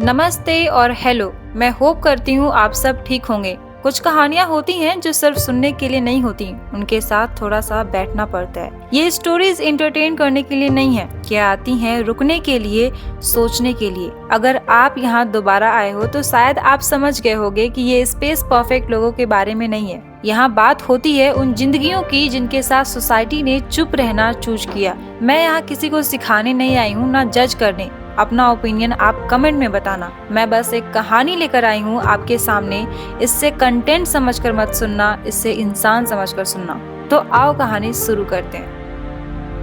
नमस्ते और हेलो। मैं होप करती हूँ आप सब ठीक होंगे। कुछ कहानियाँ होती हैं जो सिर्फ सुनने के लिए नहीं होती, उनके साथ थोड़ा सा बैठना पड़ता है। ये स्टोरीज एंटरटेन करने के लिए नहीं है, क्या आती हैं रुकने के लिए, सोचने के लिए। अगर आप यहाँ दोबारा आए हो तो शायद आप समझ गए होंगे कि ये स्पेस परफेक्ट लोगों के बारे में नहीं है। यहाँ बात होती है उन जिंदगियों की जिनके साथ सोसाइटी ने चुप रहना चूज किया। मैं यहाँ किसी को सिखाने नहीं आई हूँ, ना जज करने। अपना ओपिनियन आप कमेंट में बताना। मैं बस एक कहानी लेकर आई हूँ आपके सामने। इससे कंटेंट समझकर मत सुनना, इससे इंसान समझकर सुनना। तो आओ कहानी शुरू करते हैं।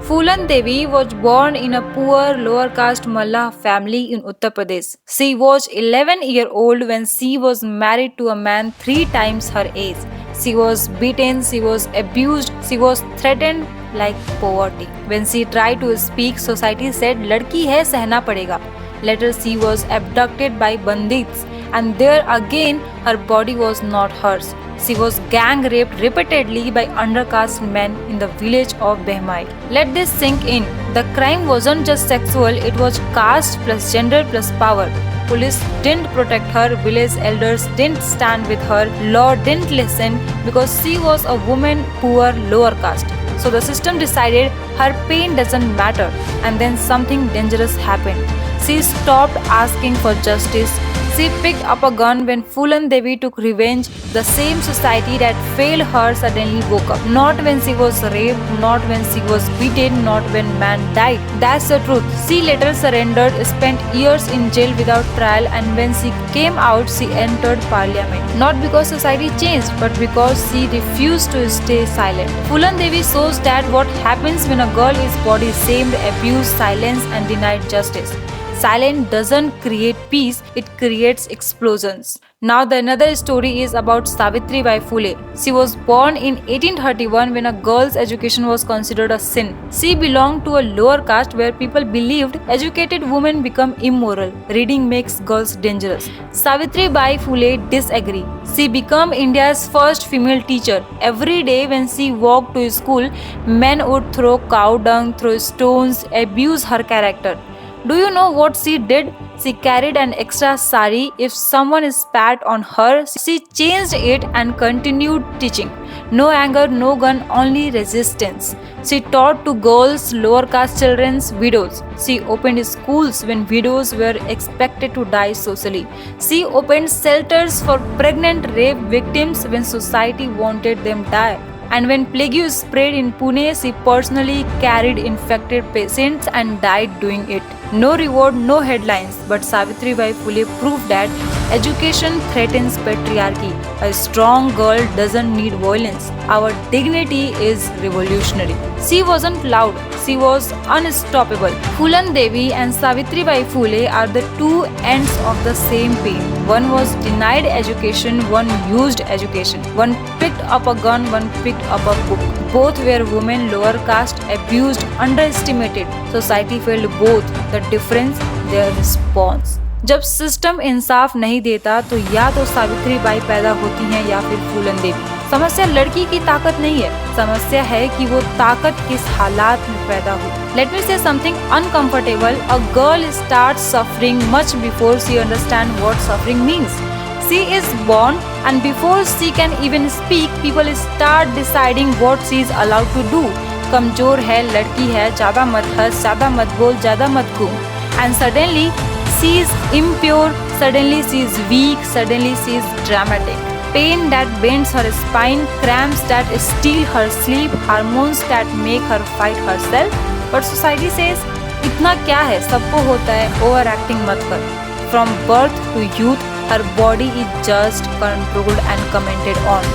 Phulan Devi was born in a poor lower caste Mallah family in Uttar Pradesh. She was 11-year-old when she was married to a man 3 times her age. She was beaten, she was abused, she was threatened like poverty. When she tried to speak, society said लड़की है सहना पड़ेगा. Later she was abducted by bandits and there again her body was not hers. She was gang raped repeatedly by undercaste men in the village of Behmai. Let this sink in. The crime wasn't just sexual, it was caste plus gender plus power. Police didn't protect her, village elders didn't stand with her, law didn't listen because she was a woman, poor, lower caste. So the system decided her pain doesn't matter, and then something dangerous happened. She stopped asking for justice. She picked up a gun when Phulan Devi took revenge. The same society that failed her suddenly woke up. Not when she was raped, not when she was beaten, not when man died. That's the truth. She later surrendered, spent years in jail without trial, and when she came out, she entered parliament. Not because society changed, but because she refused to stay silent. Phulan Devi shows that what happens when a girl is body shamed, abused, silenced, and denied justice. Silence doesn't create peace, it creates explosions. Now the another story is about Savitri Bai Phule. She was born in 1831 when a girl's education was considered a sin. She belonged to a lower caste where people believed educated women become immoral. Reading makes girls dangerous. Savitri Bai Phule disagreed. She became India's first female teacher. Every day when she walked to school, men would throw cow dung, throw stones, abuse her character. Do you know what she did? She carried an extra sari. If someone spat on her, she changed it and continued teaching. No anger, no gun, only resistance. She taught to girls, lower caste children, widows. She opened schools when widows were expected to die socially. She opened shelters for pregnant rape victims when society wanted them die. And when plague spread in Pune, she personally carried infected patients and died doing it. No reward, no headlines, but Savitri Bai Phule proved that education threatens patriarchy. A strong girl doesn't need violence. Our dignity is revolutionary. She wasn't loud, she was unstoppable. Phulan Devi and Savitri Bai Phule are the two ends of the same pain. One was denied education, one used education. One picked up a gun, one picked up a book. Both were women, lower caste, abused, underestimated. Society failed both. The difference, their response. जब system इंसाफ नहीं देता तो या तो Savitri by पैदा होती हैं या फिर फूलन देवी। समस्या लड़की की ताकत नहीं है, समस्या है कि वो ताकत किस हालात में पैदा हुई। Let me say something uncomfortable. A girl starts suffering much before she understands what suffering means. She is born and before she can even speak, people start deciding what she is allowed to do. कमजोर है, लड़की है, ज्यादा मत हंस, ज्यादा मत बोल, ज्यादा मत घूम। And suddenly she is impure, suddenly she is weak, suddenly she is dramatic. Pain that bends her spine, cramps that steal her sleep, hormones that make her fight herself. But society says, इतना क्या है, सबको होता है, overacting मत कर। From birth to youth, her body is judged, controlled and commented on.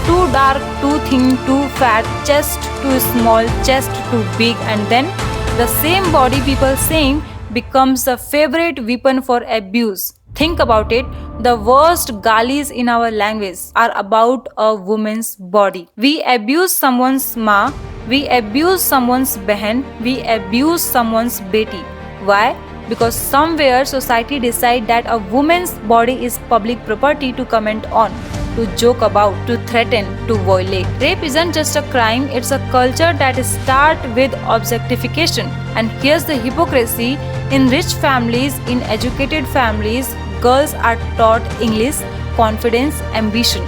Too dark, too thin, too fat, chest too small, chest too big, and then the same body people saying becomes a favorite weapon for abuse. Think about it. The worst galis in our language are about a woman's body. We abuse someone's ma, we abuse someone's behan, we abuse someone's beti. Why? Because somewhere society decide that a woman's body is public property to comment on. to joke about, to threaten, to violate. Rape isn't just a crime, it's a culture that starts with objectification. And here's the hypocrisy. In rich families, in educated families, girls are taught English, confidence, ambition.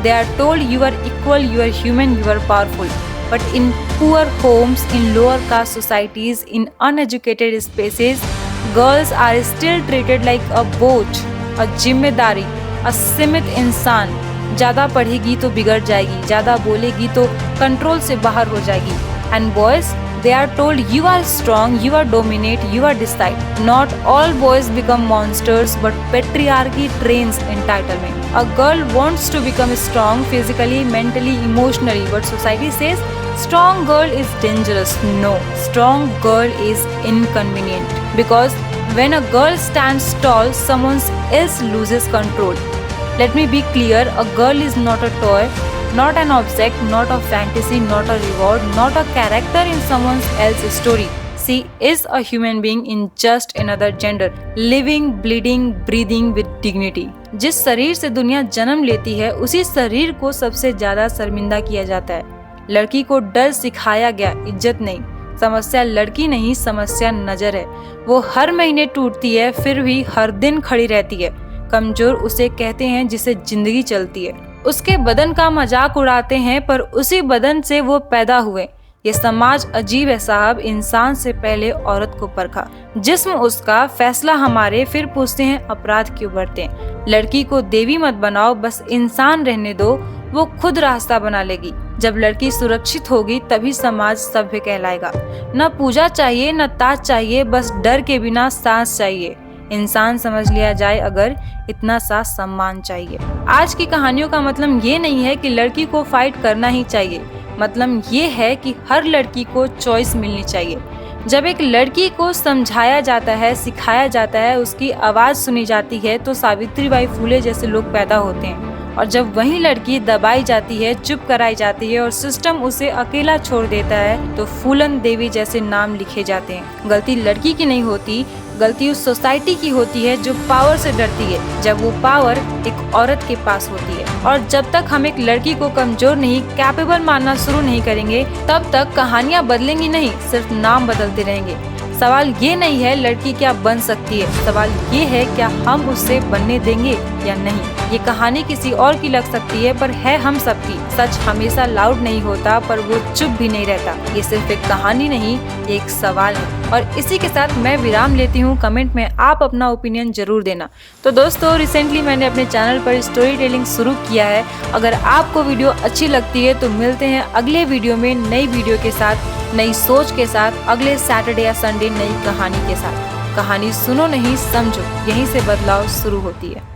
They are told you are equal, you are human, you are powerful. But in poor homes, in lower caste societies, in uneducated spaces, girls are still treated like a बोझ, a जिम्मेदारी, a सीमित इंसान. ज़्यादा पढ़ेगी तो बिगड़ जाएगी, ज़्यादा बोलेगी तो कंट्रोल से बाहर हो जाएगी. And boys, they are told you are strong, you are dominate, you are decide. Not all boys become monsters, but patriarchy trains entitlement. A girl wants to become strong physically, mentally, emotionally, but society says strong girl is dangerous. No, strong girl is inconvenient. Because when a girl stands tall, someone else loses control. Let me be clear, a girl is not a toy, not an object, not a fantasy, not a reward, not a character in someone else's story. She is a human being in just another gender, living, bleeding, breathing with dignity. जिस शरीर से दुनिया जन्म लेती है, उसी शरीर को सबसे ज्यादा शर्मिंदा किया जाता है. लड़की को डर सिखाया गया, इज्जत नहीं. समस्या लड़की नहीं, समस्या नजर है. वो हर महीने टूटती है, फिर भी हर दिन खड़ी रहती है. कमजोर उसे कहते हैं जिसे जिंदगी चलती है. उसके बदन का मजाक उड़ाते हैं, पर उसी बदन से वो पैदा हुए. ये समाज अजीब है साहब. इंसान से पहले औरत को परखा, जिस्म उसका, फैसला हमारे, फिर पूछते हैं अपराध क्यों बढ़ते हैं. लड़की को देवी मत बनाओ, बस इंसान रहने दो, वो खुद रास्ता बना लेगी. जब लड़की सुरक्षित होगी तभी समाज सभ्य कहलाएगा. न पूजा चाहिए, न ताज चाहिए, बस डर के बिना सांस चाहिए. इंसान समझ लिया जाए अगर, इतना सा सम्मान चाहिए. आज की कहानियों का मतलब ये नहीं है कि लड़की को फाइट करना ही चाहिए. मतलब ये है कि हर लड़की को चॉइस मिलनी चाहिए. जब एक लड़की को समझाया जाता है, सिखाया जाता है, उसकी आवाज़ सुनी जाती है, तो सावित्रीबाई फुले जैसे लोग पैदा होते हैं. और जब वही लड़की दबाई जाती है, चुप कराई जाती है और सिस्टम उसे अकेला छोड़ देता है, तो फूलन देवी जैसे नाम लिखे जाते हैं. गलती लड़की की नहीं होती, गलती उस सोसाइटी की होती है जो पावर से डरती है, जब वो पावर एक औरत के पास होती है. और जब तक हम एक लड़की को कमजोर नहीं, कैपेबल मानना शुरू नहीं करेंगे, तब तक कहानियाँ बदलेंगी नहीं, सिर्फ नाम बदलते रहेंगे. सवाल ये नहीं है लड़की क्या बन सकती है, सवाल ये है क्या हम उससे बनने देंगे या नहीं. ये कहानी किसी और की लग सकती है, पर है हम सबकी. सच हमेशा लाउड नहीं होता, पर वो चुप भी नहीं रहता. ये सिर्फ एक कहानी नहीं, ये एक सवाल है. और इसी के साथ मैं विराम लेती हूँ. कमेंट में आप अपना ओपिनियन जरूर देना. तो दोस्तों, रिसेंटली मैंने अपने चैनल पर स्टोरी टेलिंग शुरू किया है. अगर आपको वीडियो अच्छी लगती है तो मिलते हैं अगले वीडियो में नई वीडियो के साथ, नई सोच के साथ, अगले सैटरडे या संडे नई कहानी के साथ. कहानी सुनो नहीं समझो, यहीं से बदलाव शुरू होती है.